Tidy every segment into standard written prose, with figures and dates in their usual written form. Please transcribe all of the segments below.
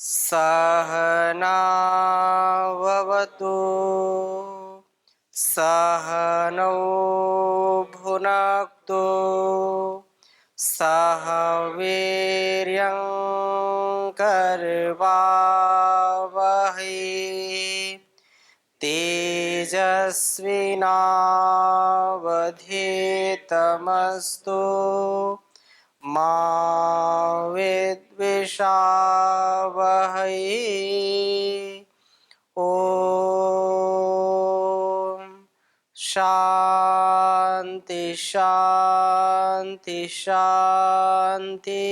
सहनाववतु सहनौ भुनक्तु सह वीर्यं करवावहै तेजस्विनावधीतमस्तु मा विद्विषावहै। ओम शांति शांति शांति।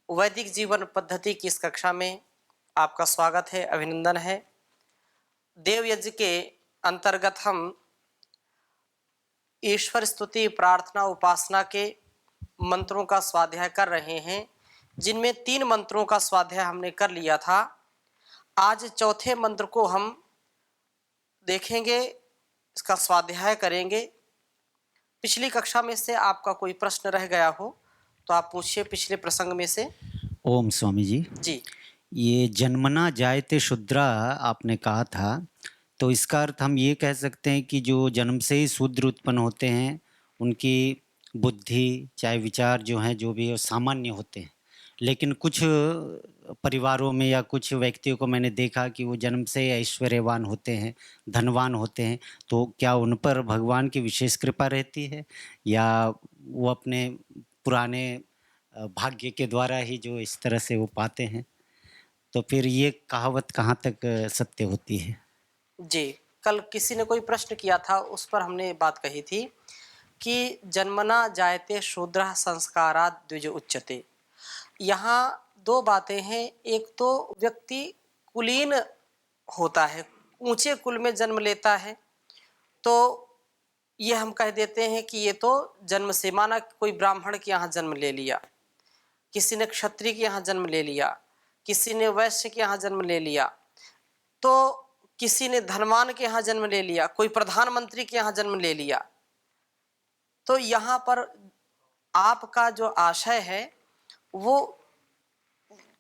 वैदिक जीवन पद्धति की इस कक्षा में आपका स्वागत है, अभिनंदन है। देव यज्ञ के अंतर्गत हम ईश्वर स्तुति, प्रार्थना, उपासना के मंत्रों का स्वाध्याय कर रहे हैं, जिनमें 3 मंत्रों का स्वाध्याय हमने कर लिया था। आज चौथे मंत्र को हम देखेंगे, इसका स्वाध्याय करेंगे। पिछली कक्षा में से आपका कोई प्रश्न रह गया हो तो आप पूछिए, पिछले प्रसंग में से। ओम स्वामी जी। जी, ये जन्मना जायते शूद्रा आपने कहा था, तो इसका अर्थ हम ये कह सकते हैं कि जो जन्म से ही शूद्र उत्पन्न होते हैं उनकी बुद्धि चाहे विचार जो हैं जो भी सामान्य होते हैं, लेकिन कुछ परिवारों में या कुछ व्यक्तियों को मैंने देखा कि वो जन्म से ऐश्वर्यवान होते हैं, धनवान होते हैं। तो क्या उन पर भगवान की विशेष कृपा रहती है या वो अपने पुराने भाग्य के द्वारा ही जो इस तरह से वो पाते हैं? तो फिर ये कहावत कहाँ तक सत्य होती है? जी, कल किसी ने कोई प्रश्न किया था, उस पर हमने बात कही थी कि जन्मना जायते शूद्रः संस्कारात् द्विज उच्यते। यहाँ 2 बातें हैं। एक तो व्यक्ति कुलीन होता है, ऊंचे कुल में जन्म लेता है, तो ये हम कह देते हैं कि ये तो जन्म से, माना कोई ब्राह्मण के यहाँ जन्म ले लिया, किसी ने क्षत्रिय के यहाँ जन्म ले लिया, किसी ने वैश्य के यहाँ जन्म ले लिया, तो किसी ने धनवान के यहाँ जन्म ले लिया, कोई प्रधानमंत्री के यहाँ जन्म ले लिया। तो यहाँ पर आपका जो आशय है वो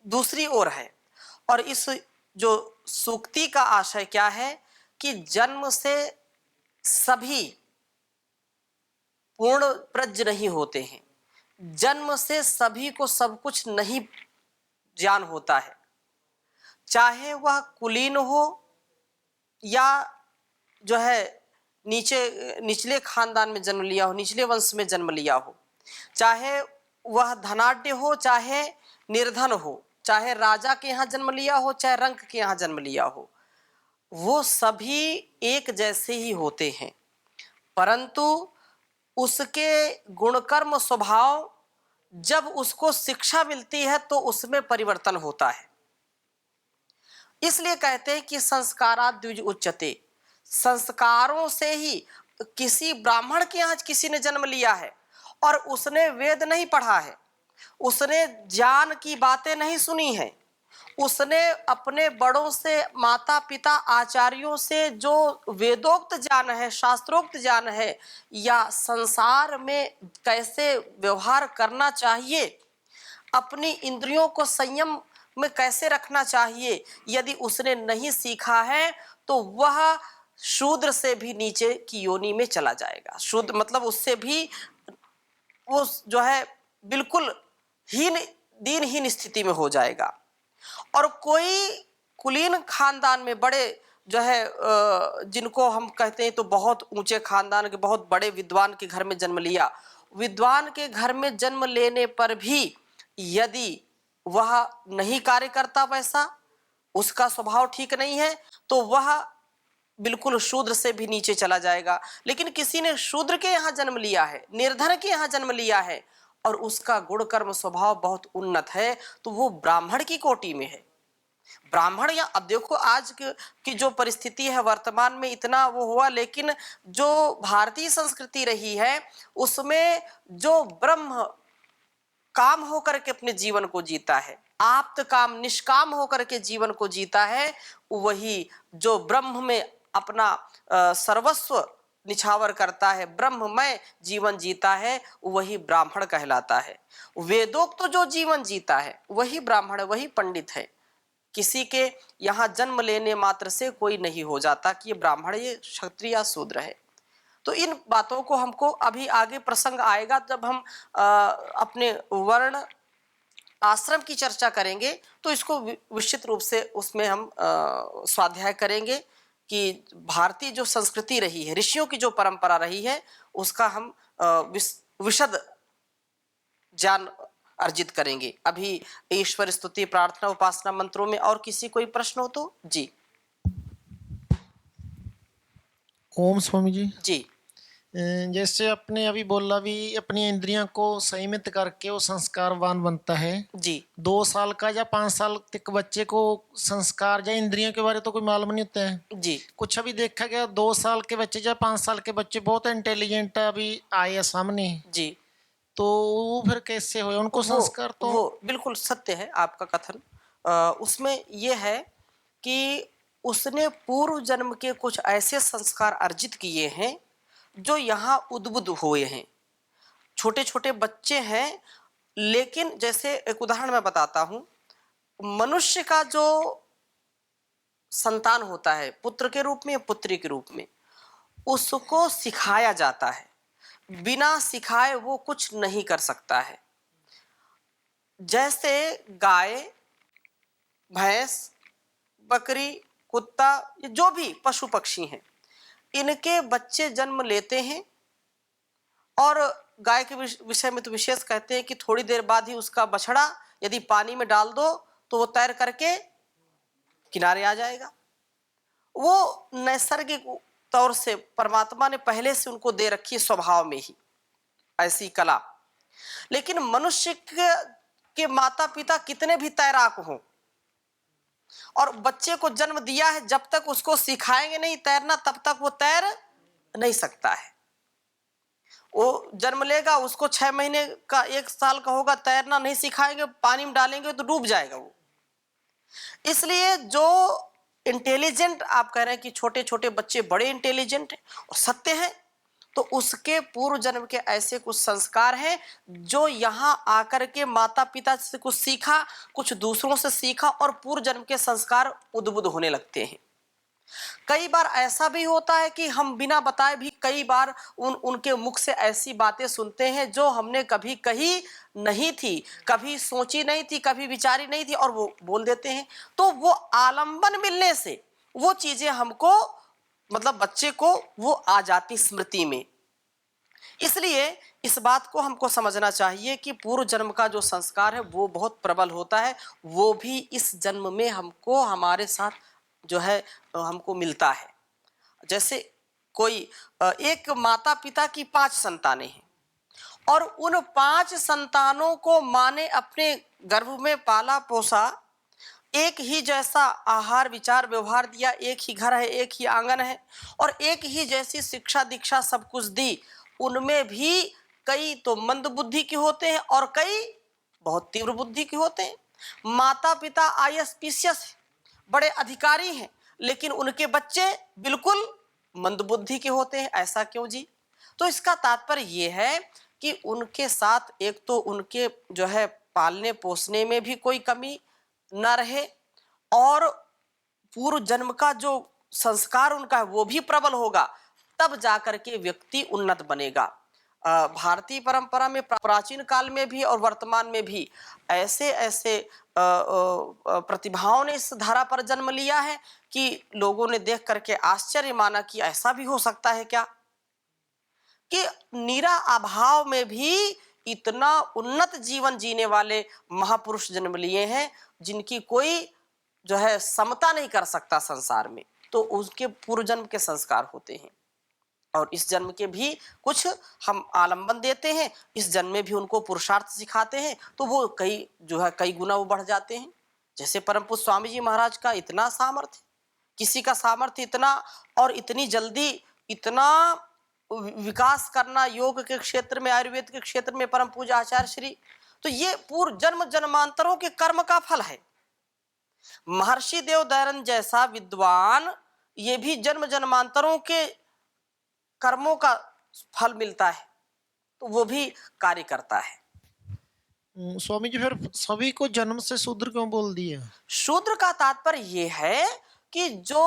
दूसरी ओर है, और इस जो सूक्ति का आशय क्या है कि जन्म से सभी पूर्ण प्रज्ञ नहीं होते हैं, जन्म से सभी को सब कुछ नहीं ज्ञान होता है, चाहे वह कुलीन हो या जो है निचले खानदान में जन्म लिया हो, निचले वंश में जन्म लिया हो, चाहे वह धनाढ्य हो चाहे निर्धन हो, चाहे राजा के यहाँ जन्म लिया हो चाहे रंक के यहाँ जन्म लिया हो, वो सभी एक जैसे ही होते हैं, परंतु उसके गुणकर्म स्वभाव जब उसको शिक्षा मिलती है तो उसमें परिवर्तन होता है। इसलिए कहते हैं कि संस्कारात् द्विज उच्यते। संस्कारों से ही, किसी ब्राह्मण के यहाँ किसी ने जन्म लिया है और उसने वेद नहीं पढ़ा है, उसने ज्ञान की बातें नहीं सुनी है, उसने अपने बड़ों से, माता पिता आचार्यों से जो वेदोक्त ज्ञान है, शास्त्रोक्त ज्ञान है, या संसार में कैसे व्यवहार करना चाहिए, अपनी इंद्रियों को संयम में कैसे रखना चाहिए, यदि उसने नहीं सीखा है तो वह शूद्र से भी नीचे की योनि में चला जाएगा। शूद्र मतलब उससे भी वो जो है बिल्कुल हीन, दीनहीन स्थिति में हो जाएगा। और कोई कुलीन खानदान में बड़े जो है जिनको हम कहते हैं तो बहुत ऊंचे खानदान के, बहुत बड़े विद्वान के घर में जन्म लिया, विद्वान के घर में जन्म लेने पर भी यदि वह नहीं कार्य करता, वैसा उसका स्वभाव ठीक नहीं है, तो वह बिल्कुल शूद्र से भी नीचे चला जाएगा। लेकिन किसी ने शूद्र के यहाँ जन्म लिया है, निर्धन के यहाँ जन्म लिया है, और उसका गुण कर्म स्वभाव बहुत उन्नत है, तो वो ब्राह्मण की कोटि में है। ब्राह्मण, या अब देखो आज की जो परिस्थिति है वर्तमान में, इतना वो हुआ, लेकिन जो भारतीय संस्कृति रही है उसमें जो ब्रह्म काम होकर के अपने जीवन को जीता है, आप्त काम निष्काम होकर के जीवन को जीता है, वही जो ब्रह्म में अपना सर्वस्व निछावर करता है, ब्रह्ममय जीवन जीता है, वही ब्राह्मण कहलाता है। वेदोक्त तो जो जीवन जीता है वही ब्राह्मण है, वही पंडित है। किसी के यहाँ जन्म लेने मात्र से कोई नहीं हो जाता कि ये ब्राह्मण, ये क्षत्रिय या शूद्र है। तो इन बातों को हमको अभी आगे प्रसंग आएगा जब हम अपने वर्ण आश्रम की चर्चा करेंगे, तो इसको विस्तृत रूप से उसमें हम स्वाध्याय करेंगे कि भारतीय जो संस्कृति रही है, ऋषियों की जो परंपरा रही है, उसका हम विशद ज्ञान अर्जित करेंगे। अभी ईश्वर स्तुति, प्रार्थना, उपासना मंत्रों में और किसी कोई प्रश्न हो तो जी। ओम स्वामी जी। जी जैसे अपने अभी बोला भी अपनी इंद्रियों को संयमित करके वो संस्कारवान बनता है। जी 2 साल का या 5 साल तक बच्चे को संस्कार या इंद्रियों के बारे तो कोई मालूम नहीं होता है। जी कुछ अभी देखा गया 2 साल के बच्चे या 5 साल के बच्चे बहुत इंटेलिजेंट अभी आए हैं सामने, जी तो वो फिर कैसे हो उनको संस्कार? तो वो बिल्कुल सत्य है आपका कथन। उसमें ये है कि उसने पूर्व जन्म के कुछ ऐसे संस्कार अर्जित किए हैं जो यहाँ उद्बुद्ध हुए हैं। छोटे छोटे बच्चे हैं, लेकिन जैसे एक उदाहरण मैं बताता हूँ, मनुष्य का जो संतान होता है पुत्र के रूप में या पुत्री के रूप में, उसको सिखाया जाता है। बिना सिखाए वो कुछ नहीं कर सकता है। जैसे गाय, भैंस, बकरी, कुत्ता, ये जो भी पशु पक्षी हैं, इनके बच्चे जन्म लेते हैं और गाय के विषय में तो विशेष कहते हैं कि थोड़ी देर बाद ही उसका बछड़ा यदि पानी में डाल दो तो वो तैर करके किनारे आ जाएगा। वो नैसर्गिक तौर से परमात्मा ने पहले से उनको दे रखी है, स्वभाव में ही ऐसी कला। लेकिन मनुष्य के माता पिता कितने भी तैराक हों और बच्चे को जन्म दिया है, जब तक उसको सिखाएंगे नहीं तैरना तब तक वो तैर नहीं सकता है। वो जन्म लेगा, उसको 6 महीने का 1 साल का होगा, तैरना नहीं सिखाएंगे, पानी में डालेंगे तो डूब जाएगा वो। इसलिए जो इंटेलिजेंट आप कह रहे हैं कि छोटे छोटे बच्चे बड़े इंटेलिजेंट हैं और सत्य है, तो उसके पूर्व जन्म के ऐसे कुछ संस्कार हैं जो यहाँ आकर के माता पिता से कुछ सीखा, कुछ दूसरों से सीखा और पूर्व जन्म के संस्कार उद्बुद्ध होने लगते हैं। कई बार ऐसा भी होता है कि हम बिना बताए भी कई बार उनके मुख से ऐसी बातें सुनते हैं जो हमने कभी कही नहीं थी, कभी सोची नहीं थी, कभी विचारी नहीं थी और वो बोल देते हैं। तो वो आलंबन मिलने से वो चीजें हमको, मतलब बच्चे को वो आ जाती स्मृति में। इसलिए इस बात को हमको समझना चाहिए कि पूर्व जन्म का जो संस्कार है वो बहुत प्रबल होता है, वो भी इस जन्म में हमको हमारे साथ जो है हमको मिलता है। जैसे कोई एक माता पिता की 5 संतानें हैं और उन 5 संतानों को माँ ने अपने गर्भ में पाला पोसा, एक ही जैसा आहार विचार व्यवहार दिया, एक ही घर है, एक ही आंगन है और एक ही जैसी शिक्षा दीक्षा सब कुछ दी। उनमें भी कई तो मंद बुद्धि के होते हैं और कई बहुत तीव्र बुद्धि के होते हैं। माता पिता आईएएस बड़े अधिकारी हैं, लेकिन उनके बच्चे बिल्कुल मंद बुद्धि के होते हैं। ऐसा क्यों जी? तो इसका तात्पर्य ये है कि उनके साथ एक तो उनके जो है पालने पोसने में भी कोई कमी न रहे और पूर्व जन्म का जो संस्कार उनका है वो भी प्रबल होगा, तब जाकर के व्यक्ति उन्नत बनेगा। भारतीय परंपरा में प्राचीन काल में भी और वर्तमान में भी ऐसे ऐसे प्रतिभाओं ने इस धारा पर जन्म लिया है कि लोगों ने देख करके आश्चर्य माना कि ऐसा भी हो सकता है क्या, कि निरा अभाव में भी इतना उन्नत जीवन जीने वाले महापुरुष जन्म लिए हैं जिनकी कोई जो है समता नहीं कर सकता संसार में। तो उसके पूर्व जन्म के संस्कार होते हैं और इस जन्म के भी कुछ हम आलंबन देते हैं, इस जन्म में भी उनको पुरुषार्थ सिखाते हैं, तो वो कई गुना वो बढ़ जाते हैं। जैसे परम पूज्य स्वामी जी महाराज का इतना सामर्थ्य, किसी का सामर्थ्य इतना और इतनी जल्दी इतना विकास करना योग के क्षेत्र में, आयुर्वेद के क्षेत्र में परम पूज्य आचार्य श्री, तो ये पूर्व जन्म जन्मांतरों के कर्म का फल है। महर्षि देव दयानंद जैसा विद्वान ये भी जन्म जन्मांतरों के कर्मों का फल मिलता है, तो वो भी कार्य करता है। स्वामी जी फिर सभी को जन्म से शूद्र क्यों बोल दिया? शूद्र का तात्पर्य ये है कि जो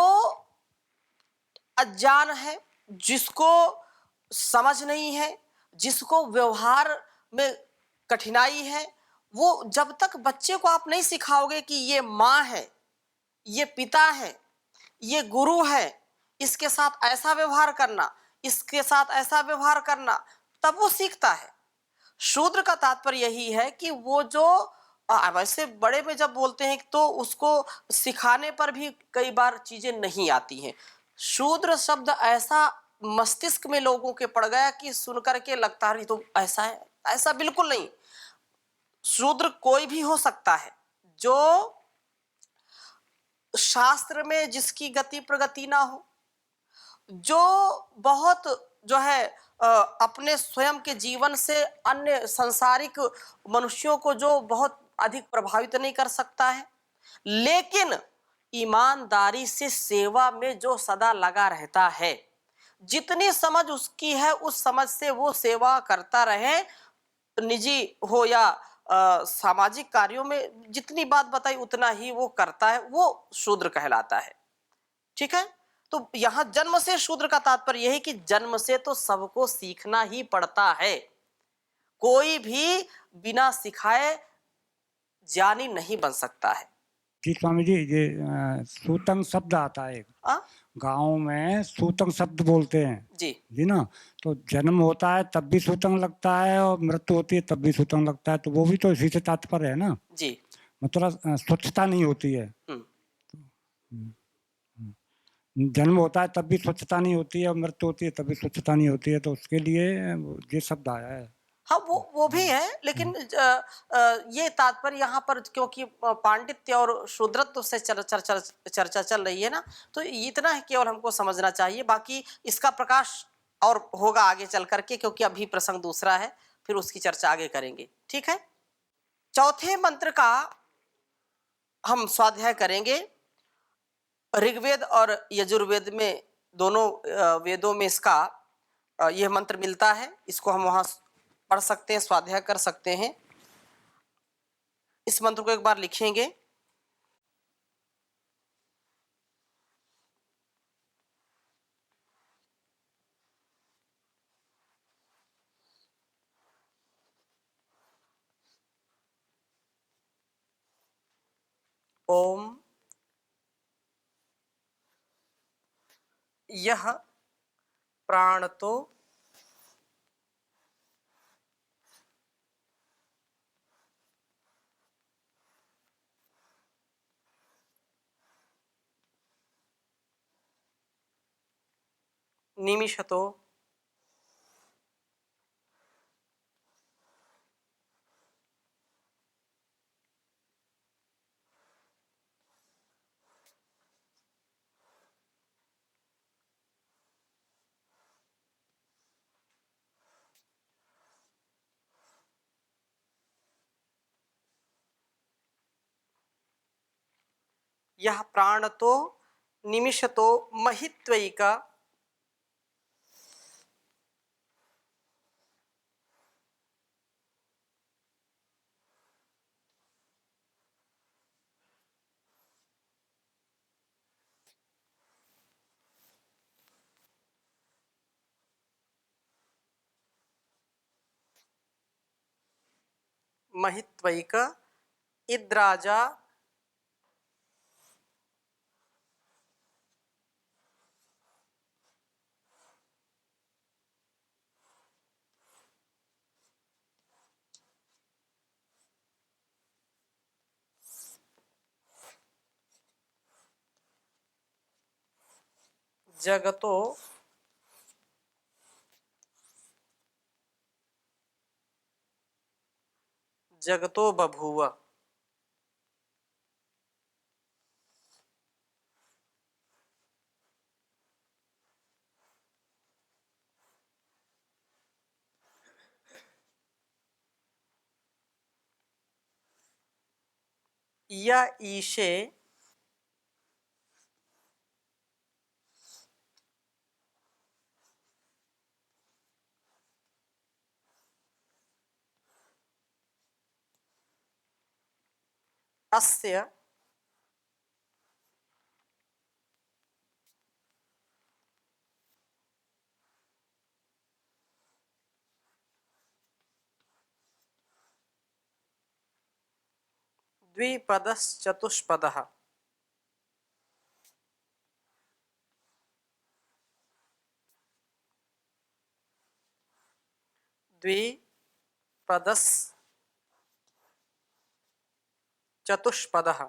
अज्ञान है, जिसको समझ नहीं है, जिसको व्यवहार में कठिनाई है, वो जब तक बच्चे को आप नहीं सिखाओगे कि ये माँ है, ये पिता है, ये गुरु है, इसके साथ ऐसा व्यवहार करना, इसके साथ ऐसा व्यवहार करना, तब वो सीखता है। शूद्र का तात्पर्य यही है कि वो जो वैसे बड़े में जब बोलते हैं तो उसको सिखाने पर भी कई बार चीजें नहीं आती हैं। शूद्र शब्द ऐसा मस्तिष्क में लोगों के पड़ गया कि सुन करके लगता है तो ऐसा है, ऐसा बिल्कुल नहीं। शूद्र कोई भी हो सकता है जो शास्त्र में जिसकी गति प्रगति ना हो, जो बहुत जो है अपने स्वयं के जीवन से अन्य सांसारिक मनुष्यों को जो बहुत अधिक प्रभावित नहीं कर सकता है, लेकिन ईमानदारी से सेवा में जो सदा लगा रहता है, जितनी समझ उसकी है उस समझ से वो सेवा करता रहे, निजी हो या सामाजिक कार्यों में जितनी बात बताई उतना ही वो करता है, वो शूद्र कहलाता है। ठीक है, तो यहां जन्म से शूद्र का तात्पर्य यही कि जन्म से तो सबको सीखना ही पड़ता है, कोई भी बिना सिखाए ज्ञानी नहीं बन सकता है। जी स्वामी जी, ये सूतंग शब्द आता है आ? गाँव में, सूतंग शब्द बोलते हैं जी जी ना। तो जन्म होता है तब भी सूतंग लगता है और मृत्यु होती है तब भी सूतंग लगता है, तो वो भी तो इसी से तात्पर्य है ना। जी। मतलब स्वच्छता नहीं होती है। हम्म। जन्म होता है तब भी स्वच्छता नहीं होती है और मृत्यु होती है तब भी स्वच्छता नहीं होती है, तो उसके लिए ये शब्द आया है। हाँ, वो भी है, लेकिन ये तात्पर्य यहाँ पर क्योंकि पांडित्य और शूद्रत्व से चर्चा चल रही है ना, तो इतना है केवल हमको समझना चाहिए। बाकी इसका प्रकाश और होगा आगे चल करके, क्योंकि अभी प्रसंग दूसरा है, फिर उसकी चर्चा आगे करेंगे। ठीक है, चौथे मंत्र का हम स्वाध्याय करेंगे। ऋग्वेद और यजुर्वेद में दोनों वेदों में इसका यह मंत्र मिलता है। इसको हम वहां पढ़ सकते हैं, स्वाध्याय कर सकते हैं। इस मंत्र को एक बार लिखेंगे। ओम यह प्राण तो निमिषतो यह प्राण तो निमिषतो महित्वैका महित्वैक इद्राजा जगतो जगतो बभूव। य ईशे अस्य द्विपदश्चतुष्पदः द्विपदश्चतुष्पदः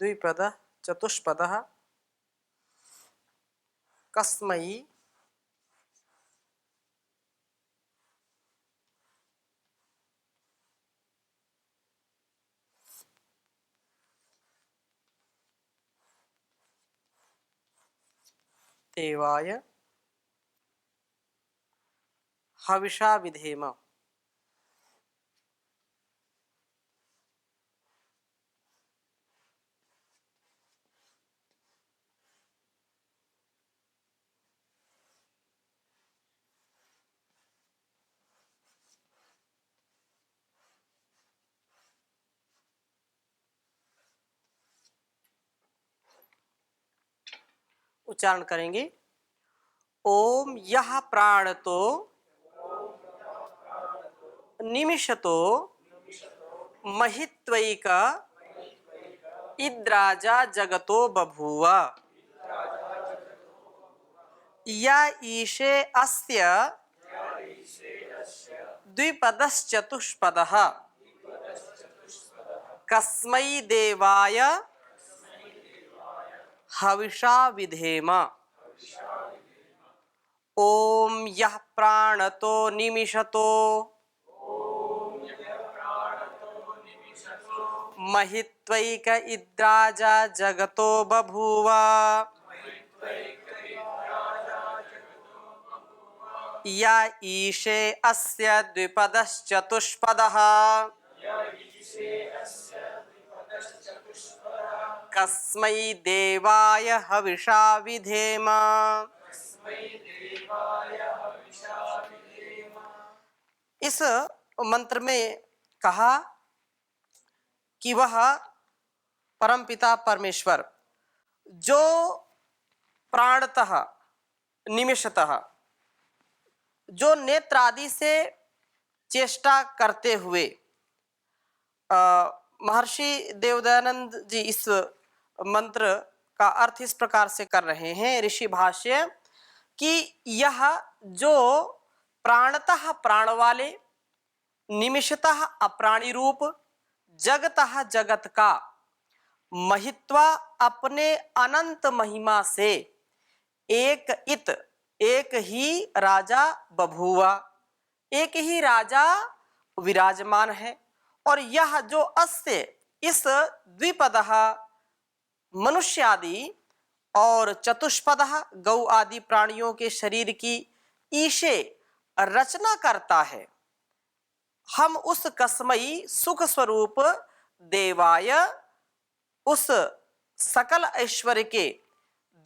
द्विपदः चतुष्पदः कस्मै देवाय हविषा विधेम। उच्चारण करेंगे। ओम यह प्राण तो निमिषतो महित्वैक इद्राजा जगतो बभूव। य ईशे अस्य द्विपदश्चतुष्पदः कस्मै देवाय हविषा विधेम। ओम यः प्राणतो निमिषतो महित्वैक इद्राजा जगतो बभूव। य ईशे अस्य द्विपदश्चतुष्पदः कस्मै देवाय हविषा विधेम। इस मंत्र में कहा कि वह परमपिता परमेश्वर जो प्राणतः निमिषतः जो नेत्र आदि से चेष्टा करते हुए महर्षि देवदयानंद जी इस मंत्र का अर्थ इस प्रकार से कर रहे हैं ऋषि भाष्य कि यह जो प्राणतः प्राण वाले निमिषतः अप्राणी रूप जगतः जगत का महित्वा अपने अनंत महिमा से एक ही राजा बभूवा एक ही राजा विराजमान है। और यह जो अस्य इस द्विपदः मनुष्य आदि और चतुष्पदः गौ आदि प्राणियों के शरीर की ईशे रचना करता है। हम उस कसमई सुख स्वरूप देवाय उस सकल ऐश्वर्य के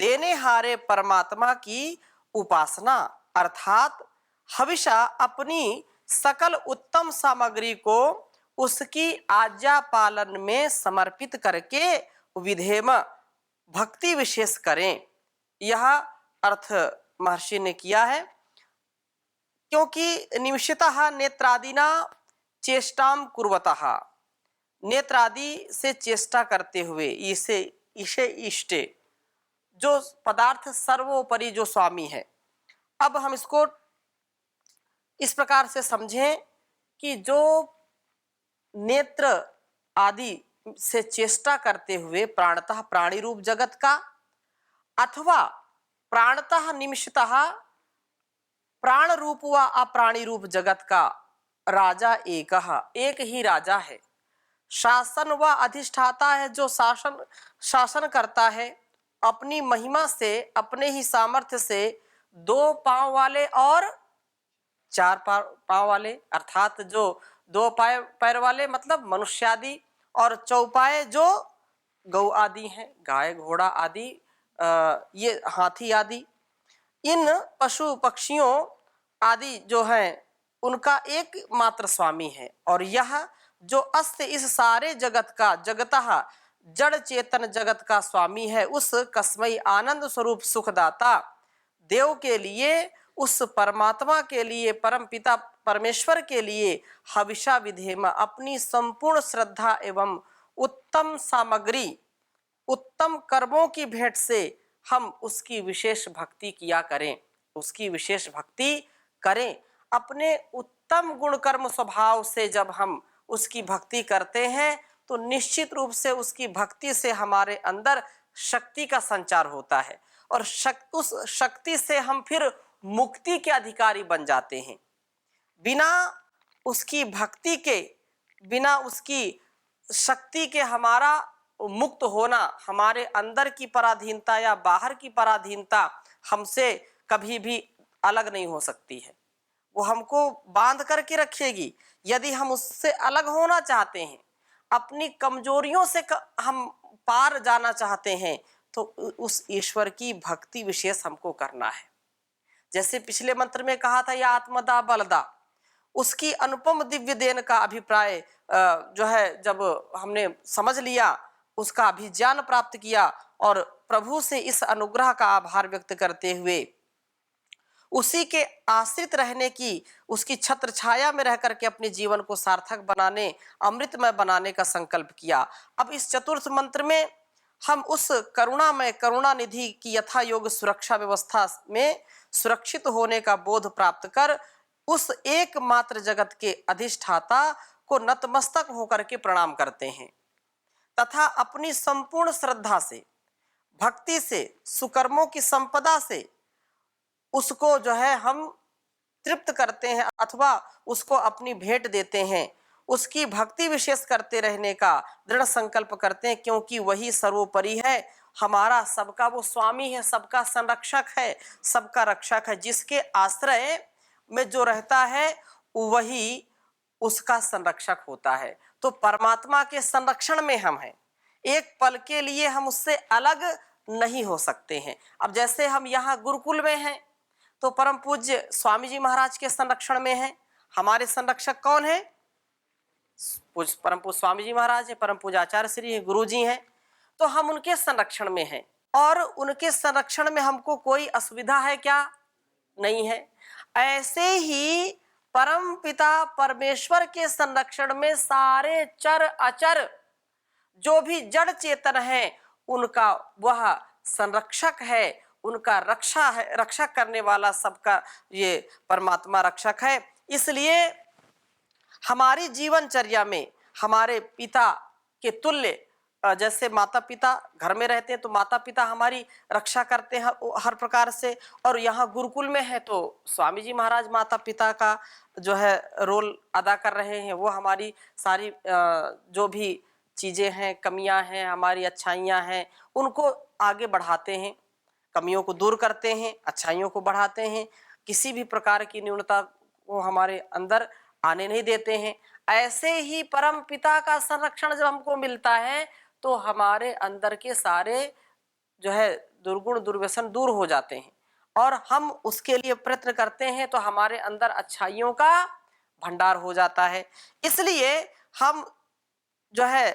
देने हारे परमात्मा की उपासना अर्थात हविषा अपनी सकल उत्तम सामग्री को उसकी आज्ञा पालन में समर्पित करके विधेम भक्ति विशेष करें। यह अर्थ महर्षि ने किया है क्योंकि निमिषतः नेत्रादिना चेष्टाम कुर्वतः नेत्रादि से चेष्टा करते हुए इसे ईशे इष्टे जो पदार्थ सर्वोपरि जो स्वामी है। अब हम इसको इस प्रकार से समझें कि जो नेत्र आदि से चेष्टा करते हुए प्राणतः प्राणी रूप जगत का अथवा प्राणतः निमिषतः प्राण रूप व अप्राणी रूप जगत का राजा एक ही राजा है। शासन व अधिष्ठाता है जो शासन करता है अपनी महिमा से अपने ही सामर्थ्य से 2 पांव वाले और 4 पांव वाले अर्थात जो 2 पैर वाले मतलब मनुष्यादि और चौपाए जो गौ आदि हैं, गाय घोड़ा आदि, ये हाथी आदि, इन पशु पक्षियों आदि जो हैं उनका एकमात्र स्वामी है। और यह जो अस्त इस सारे जगत का जगतः जड़ चेतन जगत का स्वामी है, उस कसमई आनंद स्वरूप सुखदाता देव के लिए, उस परमात्मा के लिए, परम पिता परमेश्वर के लिए हविषा विधेम अपनी संपूर्ण श्रद्धा एवं उत्तम सामग्री, उत्तम कर्मों की भेंट से हम उसकी विशेष भक्ति किया करें, उसकी विशेष भक्ति करें। अपने उत्तम गुण कर्म स्वभाव से जब हम उसकी भक्ति करते हैं तो निश्चित रूप से उसकी भक्ति से हमारे अंदर शक्ति का संचार होता है और उस शक्ति से हम फिर मुक्ति के अधिकारी बन जाते हैं। बिना उसकी भक्ति के, बिना उसकी शक्ति के हमारा मुक्त होना, हमारे अंदर की पराधीनता या बाहर की पराधीनता हमसे कभी भी अलग नहीं हो सकती है। वो हमको बांध करके रखेगी। यदि हम उससे अलग होना चाहते हैं, अपनी कमजोरियों से हम पार जाना चाहते हैं, तो उस ईश्वर की भक्ति विशेष हमको करना है। जैसे पिछले मंत्र में कहा था, या आत्मदा बलदा, उसकी अनुपम दिव्य देन का अभिप्राय जो है जब हमने समझ लिया, उसका अभिज्ञान प्राप्त किया और प्रभु से इस अनुग्रह का आभार व्यक्त करते हुए उसी के आश्रित रहने की, उसकी छत्र छाया में रह करके अपने जीवन को सार्थक बनाने, अमृतमय बनाने का संकल्प किया। अब इस चतुर्थ मंत्र में हम उस करुणामय करुणानिधि की यथा योग सुरक्षा व्यवस्था में सुरक्षित होने का बोध प्राप्त कर उस एकमात्र जगत के अधिष्ठाता को नतमस्तक होकर के प्रणाम करते हैं तथा अपनी संपूर्ण श्रद्धा से, भक्ति से, सुकर्मों की संपदा से उसको जो है हम तृप्त करते हैं अथवा उसको अपनी भेंट देते हैं। उसकी भक्ति विशेष करते रहने का दृढ़ संकल्प करते हैं, क्योंकि वही सर्वोपरि है, हमारा सबका वो स्वामी है, सबका संरक्षक है, सबका रक्षक है। जिसके आश्रय में जो रहता है वही उसका संरक्षक होता है। तो परमात्मा के संरक्षण में हम हैं, एक पल के लिए हम उससे अलग नहीं हो सकते हैं। अब जैसे हम यहाँ गुरुकुल में हैं तो परम पूज्य स्वामी जी महाराज के संरक्षण में हैं। हमारे संरक्षक कौन है? परम पूज्य स्वामी जी महाराज है, परम पूज्य आचार्य श्री हैं, गुरु जी हैं। तो हम उनके संरक्षण में हैं और उनके संरक्षण में हमको कोई असुविधा है क्या? नहीं है। ऐसे ही परम पिता परमेश्वर के संरक्षण में सारे चर अचर जो भी जड़ चेतन है उनका वह संरक्षक है, उनका रक्षा करने वाला सबका ये परमात्मा रक्षक है। इसलिए हमारी जीवनचर्या में हमारे पिता के तुल्य, जैसे माता पिता घर में रहते हैं तो माता पिता हमारी रक्षा करते हैं हर प्रकार से, और यहाँ गुरुकुल में है तो स्वामी जी महाराज माता पिता का जो है रोल अदा कर रहे हैं। वो हमारी सारी जो भी चीज़ें हैं, कमियां हैं, हमारी अच्छाइयां हैं, उनको आगे बढ़ाते हैं, कमियों को दूर करते हैं, अच्छाइयों को बढ़ाते हैं, किसी भी प्रकार की न्यूनता को हमारे अंदर आने नहीं देते हैं। ऐसे ही परम पिता का संरक्षण जब हमको मिलता है तो हमारे अंदर के सारे जो है दुर्गुण दुर्व्यसन दूर हो जाते हैं और हम उसके लिए प्रयत्न करते हैं तो हमारे अंदर अच्छाइयों का भंडार हो जाता है। इसलिए हम जो है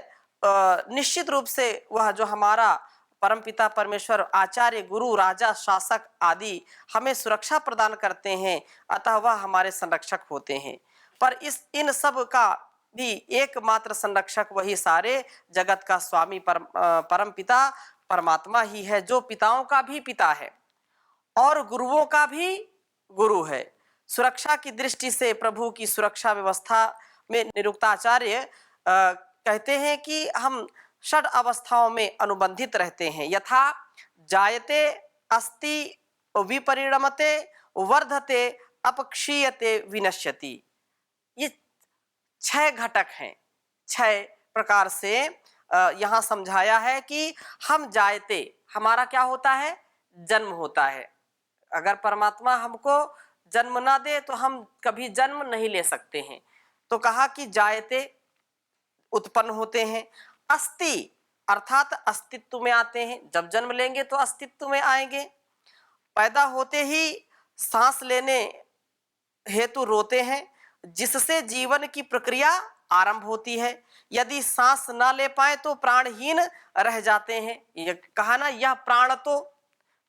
निश्चित रूप से वह जो हमारा परमपिता परमेश्वर आचार्य गुरु राजा शासक आदि हमें सुरक्षा प्रदान करते हैं, अतः वह हमारे संरक्षक होते हैं। पर इन सब का भी एकमात्र संरक्षक वही सारे जगत का स्वामी परमपिता परमात्मा ही है, जो पिताओं का भी पिता है और गुरुओं का भी गुरु है। सुरक्षा की दृष्टि से प्रभु की सुरक्षा व्यवस्था में निरुक्ताचार्य कहते हैं कि हम षड अवस्थाओं में अनुबंधित रहते हैं। यथा जायते अस्ति विपरिणमते वर्धते अपक्षीयते विनश्यति। ये 6 घटक हैं। 6 प्रकार से यहाँ समझाया है कि हम जायते, हमारा क्या होता है? जन्म होता है। अगर परमात्मा हमको जन्म ना दे तो हम कभी जन्म नहीं ले सकते हैं। तो कहा कि जायते उत्पन्न होते हैं। अस्ति अर्थात अस्तित्व में आते हैं, जब जन्म लेंगे तो अस्तित्व में आएंगे। पैदा होते ही सांस लेने हेतु रोते हैं, जिससे जीवन की प्रक्रिया आरंभ होती है। यदि सांस ना ले पाए तो प्राणहीन रह जाते हैं। ये कहा ना, यह प्राण तो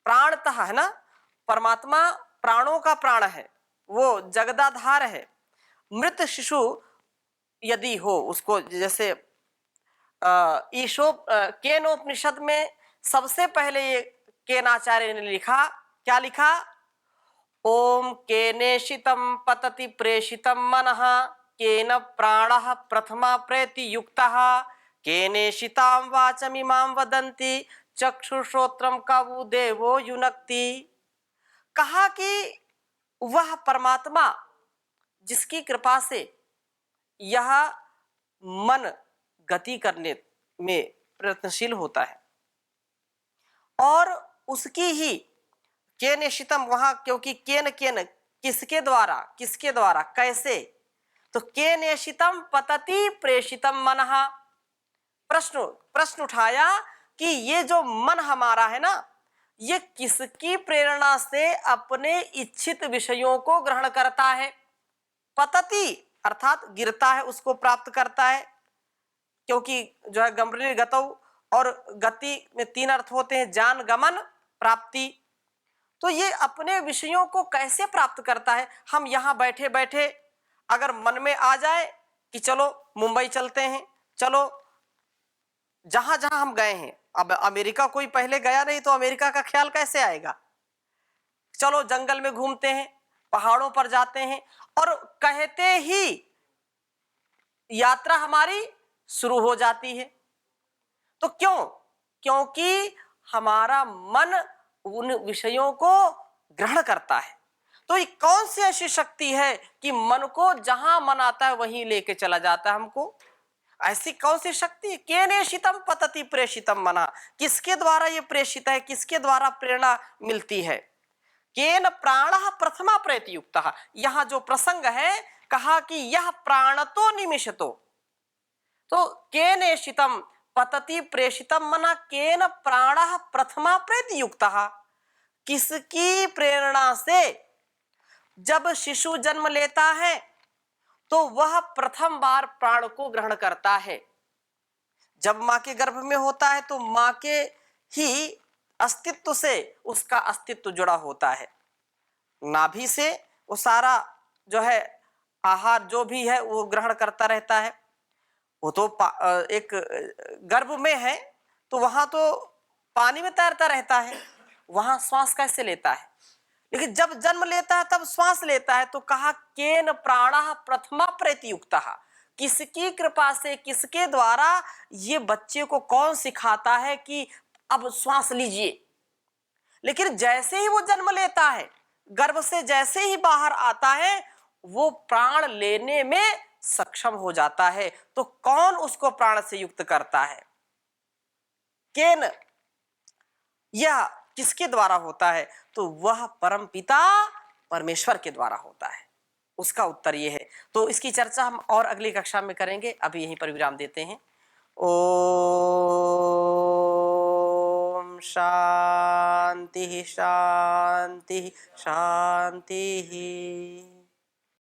प्राणतः है ना, परमात्मा प्राणों का प्राण है, वो जगदाधार है। मृत शिशु यदि हो, उसको जैसे केनोपनिषद में सबसे पहले ये केनाचार्य ने लिखा, क्या लिखा? ओम केनेशितं पतति प्रेषितं मनः, केन प्राणः प्रथमा प्रेति युक्तः, केनेशितां वाचमिमां वदन्ति, चक्षुश्रोत्रम कवु देवो युनक्ति। कहा कि वह परमात्मा जिसकी कृपा से यह मन गति करने में प्रयत्नशील होता है, और उसकी ही केनेशितम, वहां क्योंकि केन केन किसके द्वारा, किसके द्वारा, कैसे, तो केनेशितम पतति प्रेषितम मनः। प्रश्न उठाया कि ये जो मन हमारा है ना, ये किसकी प्रेरणा से अपने इच्छित विषयों को ग्रहण करता है? पतति अर्थात गिरता है, उसको प्राप्त करता है, क्योंकि जो है गमरी गतौ, और गति में 3 अर्थ होते हैं, जान, गमन, प्राप्ति। तो ये अपने विषयों को कैसे प्राप्त करता है? हम यहाँ बैठे बैठे अगर मन में आ जाए कि चलो मुंबई चलते हैं, चलो जहां जहां हम गए हैं, अब अमेरिका कोई पहले गया नहीं तो अमेरिका का ख्याल कैसे आएगा? चलो जंगल में घूमते हैं, पहाड़ों पर जाते हैं, और कहते ही यात्रा हमारी शुरू हो जाती है। तो क्यों? क्योंकि हमारा मन उन विषयों को ग्रहण करता है। तो ये कौन सी ऐसी शक्ति है कि मन को जहां मन आता है वहीं लेके चला जाता है हमको? ऐसी कौन सी शक्ति? केनेशितम पतति प्रेषितम मना, किसके द्वारा ये प्रेषित है, किसके द्वारा प्रेरणा मिलती है? केन प्राणः प्रथमा प्रयुक्तः। यहां जो प्रसंग है, कहा कि यह प्राणतो निमिषतो, तो केनेशितम पतति प्रेषितम मना, केन प्राणः प्रथमा प्रयुक्तः, किसकी प्रेरणा से जब शिशु जन्म लेता है तो वह प्रथम बार प्राण को ग्रहण करता है। जब मां के गर्भ में होता है तो मां के ही अस्तित्व से उसका अस्तित्व जुड़ा होता है। नाभि से वो सारा जो है आहार जो भी है वो ग्रहण करता रहता है। वो तो एक गर्भ में है तो वहां तो पानी में तैरता रहता है, वहां श्वास कैसे लेता है? लेकिन जब जन्म लेता है तब श्वास लेता है। तो कहा केन प्राणः प्रथमा प्रयुक्तः, किसकी कृपा से, किसके द्वारा ये बच्चे को कौन सिखाता है कि अब श्वास लीजिए? लेकिन जैसे ही वो जन्म लेता है, गर्भ से जैसे ही बाहर आता है, वो प्राण लेने में सक्षम हो जाता है। तो कौन उसको प्राण से युक्त करता है? केन, यह किसके द्वारा होता है? तो वह परम पिता परमेश्वर के द्वारा होता है। उसका उत्तर ये है। तो इसकी चर्चा हम और अगली कक्षा में करेंगे। अभी यहीं पर विराम देते हैं। ओम शांति शांति शांति।